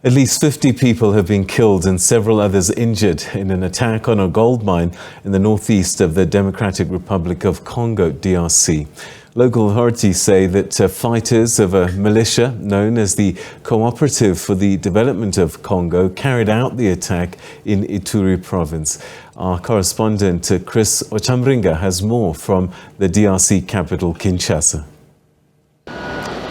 At least 50 people have been killed and several others injured in an attack on a gold mine in the northeast of the Democratic Republic of Congo, DRC. Local authorities say that fighters of a militia known as the Cooperative for the Development of Congo carried out the attack in Ituri province. Our correspondent Chris Ochamringa has more from the DRC capital, Kinshasa.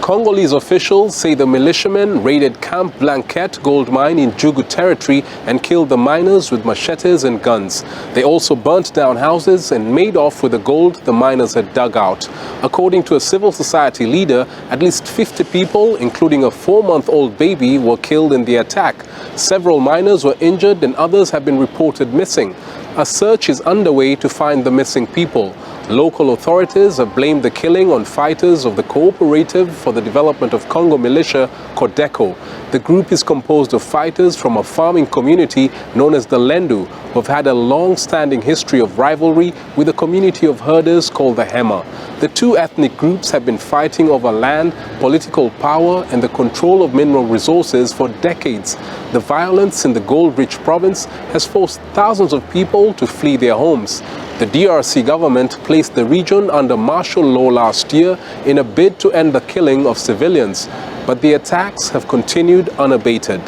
Congolese officials say the militiamen raided Camp Blanquette gold mine in Jugu territory and killed the miners with machetes and guns. They also burnt down houses and made off with the gold the miners had dug out. According to a civil society leader, at least 50 people, including a 4-month-old baby, were killed in the attack. Several miners were injured and others have been reported missing. A search is underway to find the missing people. Local authorities have blamed the killing on fighters of the Cooperative for the Development of Congo militia, Codeco. The group is composed of fighters from a farming community known as the Lendu, who have had a long-standing history of rivalry with a community of herders called the Hema. The two ethnic groups have been fighting over land, political power, and the control of mineral resources for decades. The violence in the gold-rich province has forced thousands of people to flee their homes. The DRC government placed the region under martial law last year in a bid to end the killing of civilians, but the attacks have continued unabated.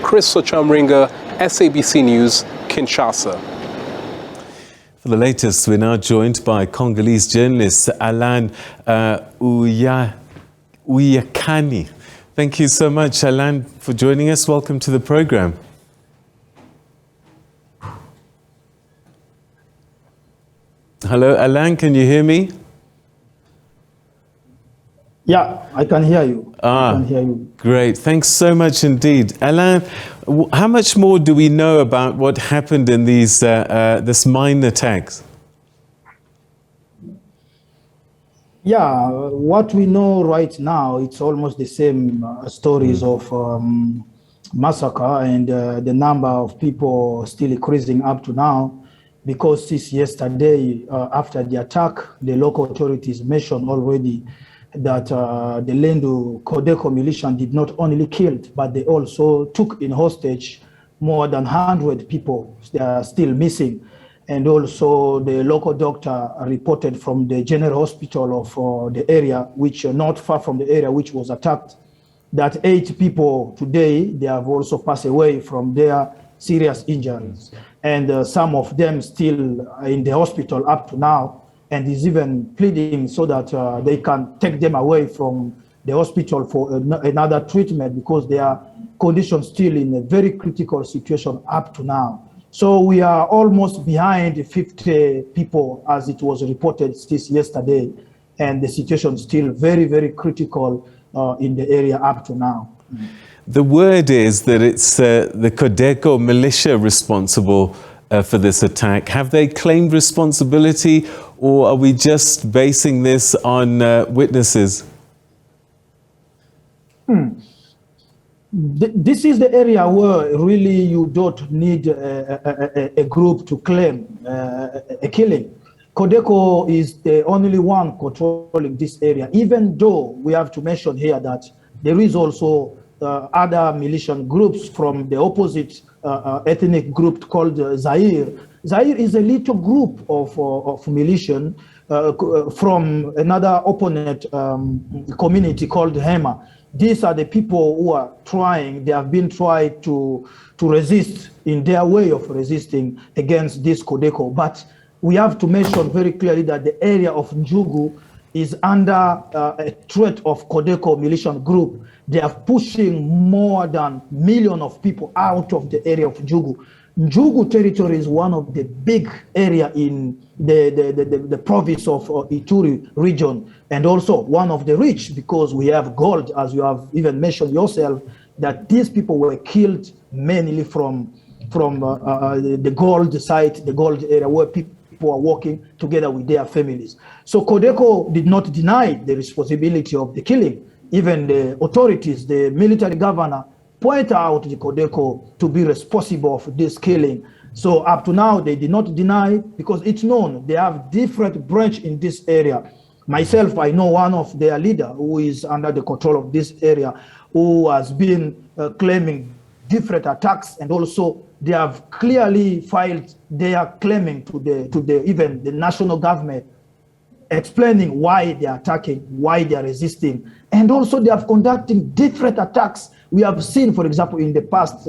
Chris Ochamringa, SABC News, Kinshasa. For the latest, we're now joined by Congolese journalist Alain Uyakani. Thank you so much, Alain, for joining us. Welcome to the program. Hello, Alain, can you hear me? Yeah, I can hear you. I can hear you. Great. Thanks so much indeed. Alain, how much more do we know about what happened in these this mine attacks? Yeah, what we know right now, it's almost the same stories of massacre, and the number of people still increasing up to now. Because since yesterday, after the attack, the local authorities mentioned already that the Lendu Codeco militia did not only kill, but they also took in hostage more than 100 people. They are still missing. And also the local doctor reported from the general hospital of the area, which not far from the area which was attacked, that 8 people today, they have also passed away from their serious injuries. And some of them still in the hospital up to now, and is even pleading so that they can take them away from the hospital for another treatment, because their condition still in a very critical situation up to now. So we are almost behind 50 people, as it was reported since yesterday, and the situation is still very, very critical in the area up to now. The word is that it's the Codeco militia responsible for this attack. Have they claimed responsibility, or are we just basing this on witnesses? This is the area where really you don't need a group to claim a killing. Codeco is the only one controlling this area, even though we have to mention here that there is also other militant groups from the opposite ethnic group called Zaire. Zaire is a little group of militia from another opponent community called Hema. These are the people who are trying, they have been trying to resist in their way of resisting against this Codeco. But we have to mention very clearly that the area of Njugu is under a threat of Codeco militant group. They are pushing more than 1 million of people out of the area of Njugu. Njugu territory is one of the big area in the province of Ituri region, and also one of the rich, because we have gold, as you have even mentioned yourself, that these people were killed mainly from the gold site, the gold area where people are working together with their families. So Codeco did not deny the responsibility of the killing. Even the authorities, the military governor, point out the Codeco to be responsible for this killing. So up to now, they did not deny, because it's known they have different branch in this area. Myself, I know one of their leader who is under the control of this area, who has been claiming different attacks, and also they have clearly filed their claiming to the even the national government, explaining why they are attacking, why they are resisting, and also they are conducting different attacks. We have seen, for example, in the past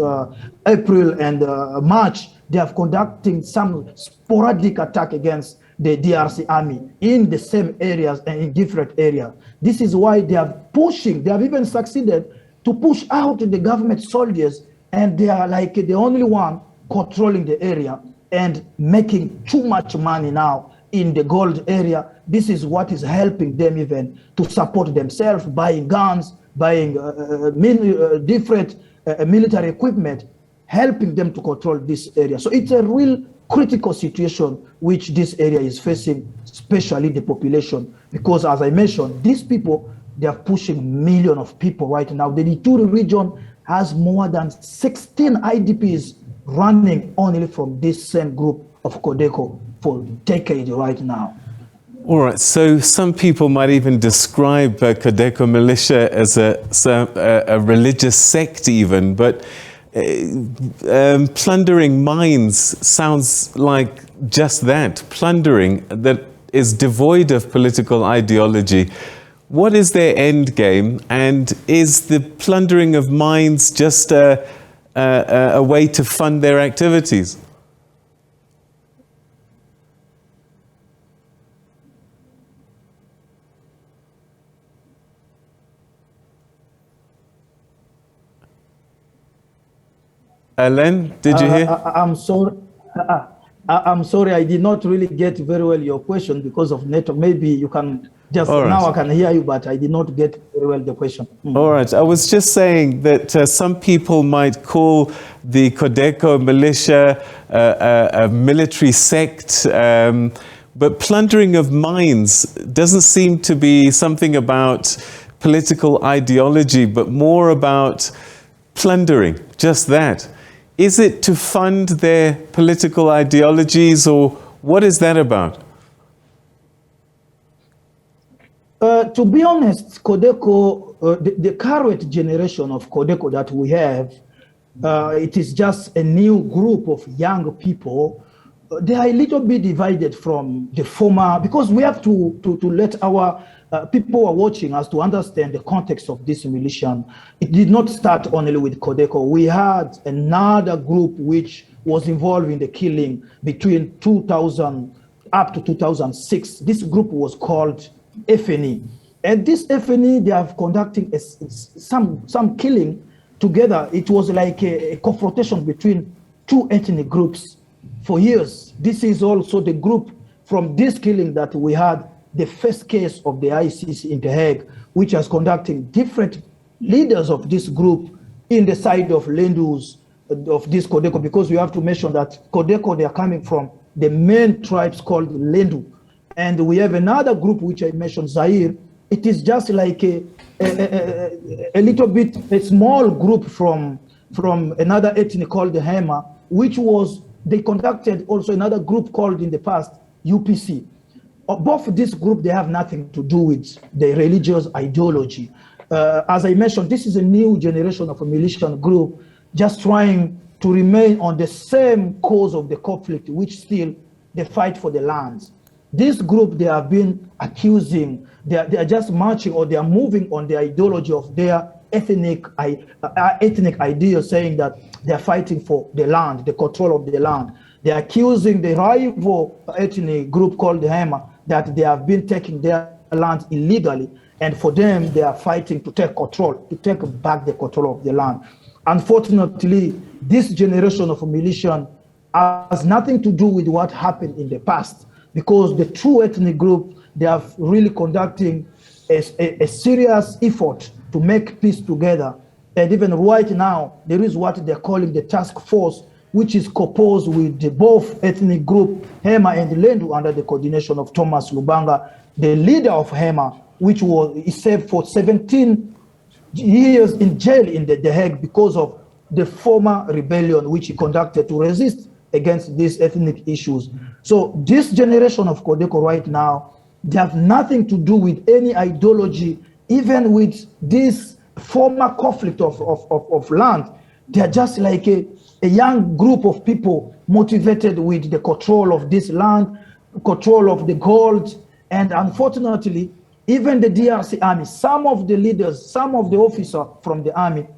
April and March, they have conducting some sporadic attack against the DRC army in the same areas and in different areas. This is why they are pushing, they have even succeeded to push out the government soldiers, and they are like the only one controlling the area and making too much money now in the gold area. This is what is helping them even to support themselves, buying guns, buying different military equipment, helping them to control this area. So it's a real critical situation which this area is facing, especially the population, because as I mentioned, these people, they are pushing millions of people right now. The Ituri region has more than 16 IDPs running only from this same group of Codeco for decades right now. All right, so some people might even describe Codeco militia as a religious sect even, but plundering mines sounds like just that, plundering that is devoid of political ideology. What is their end game, and is the plundering of mines just a way to fund their activities? Alain, did you hear? I'm sorry. I'm sorry, I did not really get very well your question because of network. Maybe you can just now I can hear you, but I did not get very well the question. All right, I was just saying that some people might call the Codeco militia a military sect, but plundering of mines doesn't seem to be something about political ideology, but more about plundering, just that. Is it to fund their political ideologies, or what is that about? To be honest, Codeco, the current generation of Codeco that we have, it is just a new group of young people. They are a little bit divided from the former, because we have to let our people who are watching us to understand the context of this militia. It did not start only with Codeco. We had another group which was involved in the killing between 2000 up to 2006. This group was called FNE. And this FNE, they are conducting some killing together. It was like a confrontation between two ethnic groups for years. This is also the group from this killing that we had the first case of the ICC in The Hague, which is conducting different leaders of this group in the side of Lendus of this Codeco, because we have to mention that Codeco, they are coming from the main tribes called Lendu. And we have another group, which I mentioned, Zaire. It is just like a little bit, a small group from another ethnic called the Hema, which was, they conducted also another group called in the past UPC. Both this group, they have nothing to do with the religious ideology. As I mentioned, this is a new generation of a militant group just trying to remain on the same cause of the conflict, which still the fight for the lands. This group, they have been accusing, they are just marching, or they are moving on the ideology of their ethnic ideas, saying that they are fighting for the land, the control of the land. They are accusing the rival ethnic group called the Hema that they have been taking their land illegally, and for them, they are fighting to take control, to take back the control of the land. Unfortunately, this generation of militia has nothing to do with what happened in the past, because the true ethnic group, they are really conducting a serious effort to make peace together. And even right now, there is what they're calling the task force, which is composed with the both ethnic group, Hema and Lendu, under the coordination of Thomas Lubanga, the leader of Hema, which is served for 17 years in jail in The Hague because of the former rebellion which he conducted to resist against these ethnic issues. So this generation of Codeco right now, they have nothing to do with any ideology, even with this former conflict of land. They are just like a young group of people motivated with the control of this land, control of the gold. And unfortunately, even the DRC army, some of the leaders, some of the officers from the army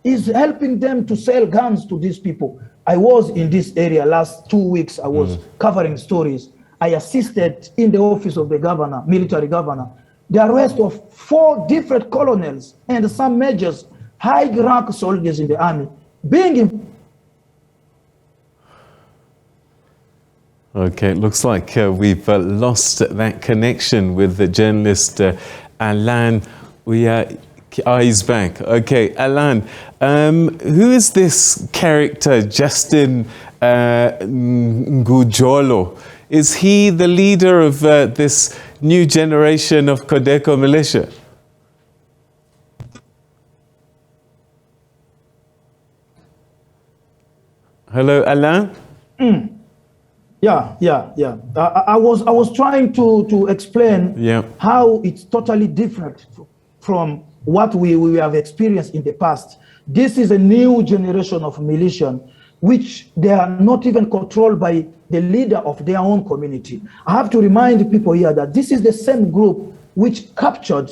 is helping them to sell guns to these people. I was in this area last 2 weeks. I was covering stories. I assisted in the office of the governor, military governor, the arrest of 4 different colonels and some majors, high-rank soldiers in the army, being Okay, it looks like we've lost that connection with the journalist Alain. He's back. Okay, Alain, who is this character, Justin Ngujolo? Is he the leader of this new generation of Codeco militia? Hello, Alain? Yeah. I was trying to explain how it's totally different from what we have experienced in the past. This is a new generation of militia, which they are not even controlled by the leader of their own community. I have to remind people here that this is the same group which captured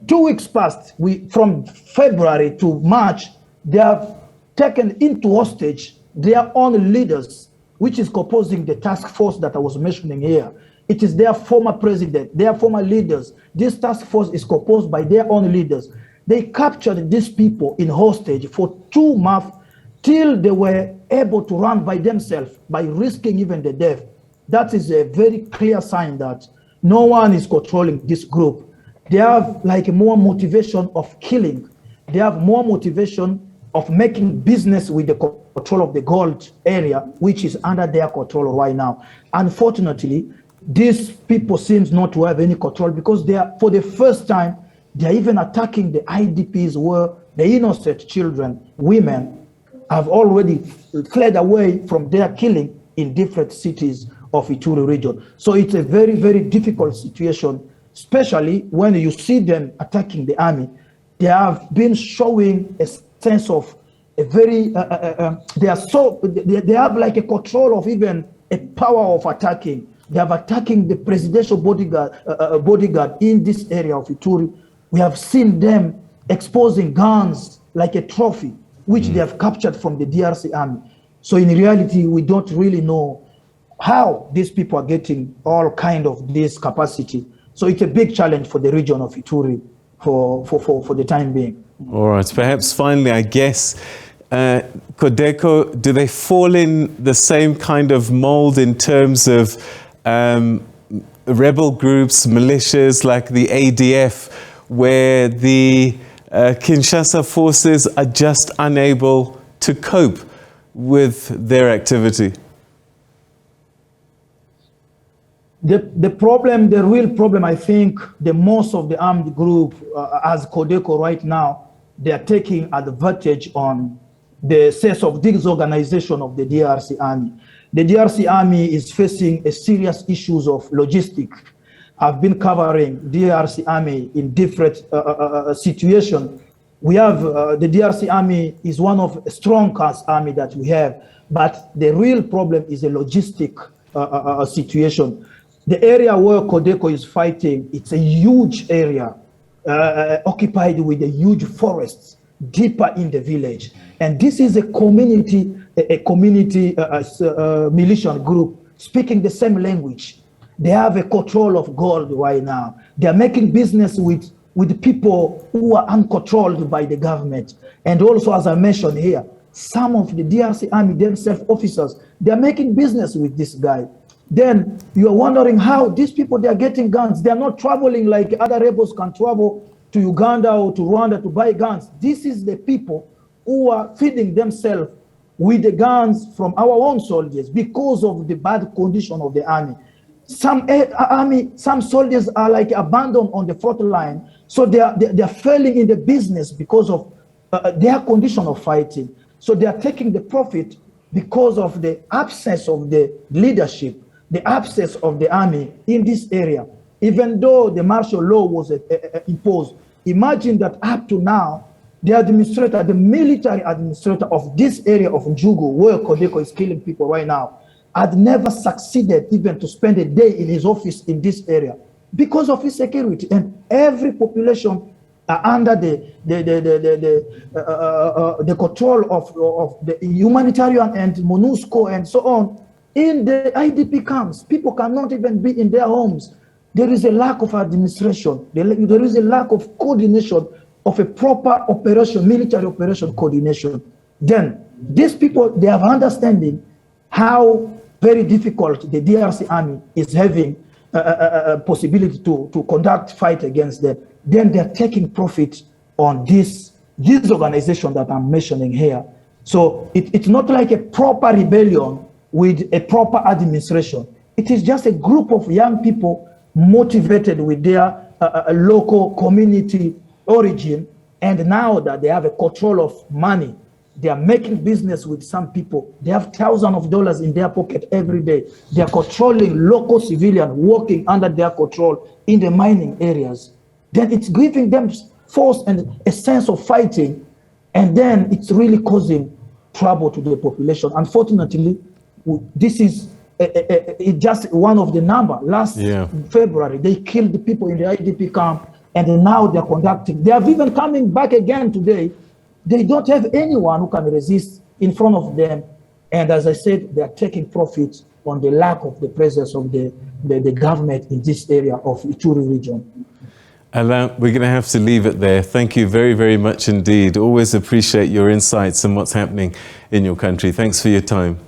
2 weeks past, from February to March, they have taken into hostage their own leaders, which is composing the task force that I was mentioning here. It is their former president, their former leaders. This task force is composed by their own leaders. They captured these people in hostage for 2 months till they were able to run by themselves, by risking even the death. That is a very clear sign that no one is controlling this group. They have like more motivation of killing. They have more motivation of making business with the control of the gold area, which is under their control right now. Unfortunately, these people seem not to have any control because they are, for the first time, they are even attacking the IDPs where the innocent children, women, have already fled away from their killing in different cities of Ituri region. So it's a very, very difficult situation, especially when you see them attacking the army. They have been showing a sense of a very, they have like a control of even a power of attacking. They have attacking the presidential bodyguard in this area of Ituri. We have seen them exposing guns like a trophy, which they have captured from the DRC army. So in reality, we don't really know how these people are getting all kind of this capacity. So it's a big challenge for the region of Ituri for the time being. All right, perhaps finally, I guess, Codeco, do they fall in the same kind of mold in terms of rebel groups, militias like the ADF, where the Kinshasa forces are just unable to cope with their activity? The problem, the real problem, I think, the most of the armed group, as Codeco right now, they are taking advantage on the sense of disorganization of the DRC army. The DRC army is facing a serious issues of logistics. I've been covering DRC army in different situations. We have the DRC army is one of the strongest army that we have, but the real problem is a logistic situation. The area where Codeco is fighting, it's a huge area occupied with a huge forests deeper in the village. And this is a community militia group speaking the same language. They have a control of gold right now. They are making business with people who are uncontrolled by the government. And also, as I mentioned here, some of the DRC army themselves officers, they are making business with this guy. Then you are wondering how these people, they are getting guns. They are not traveling like other rebels can travel to Uganda or to Rwanda to buy guns. This is the people who are feeding themselves with the guns from our own soldiers because of the bad condition of the army. Some soldiers are like abandoned on the front line, so they are failing in the business because of their condition of fighting. So they are taking the profit because of the absence of the leadership, the absence of the army in this area. Even though the martial law was imposed, imagine that up to now, The administrator, the military administrator of this area of Njugu, where Codeco is killing people right now, had never succeeded even to spend a day in his office in this area because of his security. And every population under the control of the humanitarian and MONUSCO and so on, in the IDP camps, people cannot even be in their homes. There is a lack of administration. There is a lack of coordination of a proper operation, military operation coordination. Then these people, they have understanding how very difficult the DRC army is having a possibility to conduct fight against them. Then they're taking profit on this organization that I'm mentioning here. So it's not like a proper rebellion with a proper administration. It is just a group of young people motivated with their local community origin, and now that they have a control of money, they are making business with some people. They have thousands of dollars in their pocket every day. They are controlling local civilians working under their control in the mining areas. Then it's giving them force and a sense of fighting, and then it's really causing trouble to the population. Unfortunately, this is just one of the number. Last February, they killed the people in the IDP camp, and now they're conducting. They have even coming back again today. They don't have anyone who can resist in front of them. And as I said, they are taking profit on the lack of the presence of the government in this area of Ituri region. Alain, we're going to have to leave it there. Thank you very, very much indeed. Always appreciate your insights and what's happening in your country. Thanks for your time.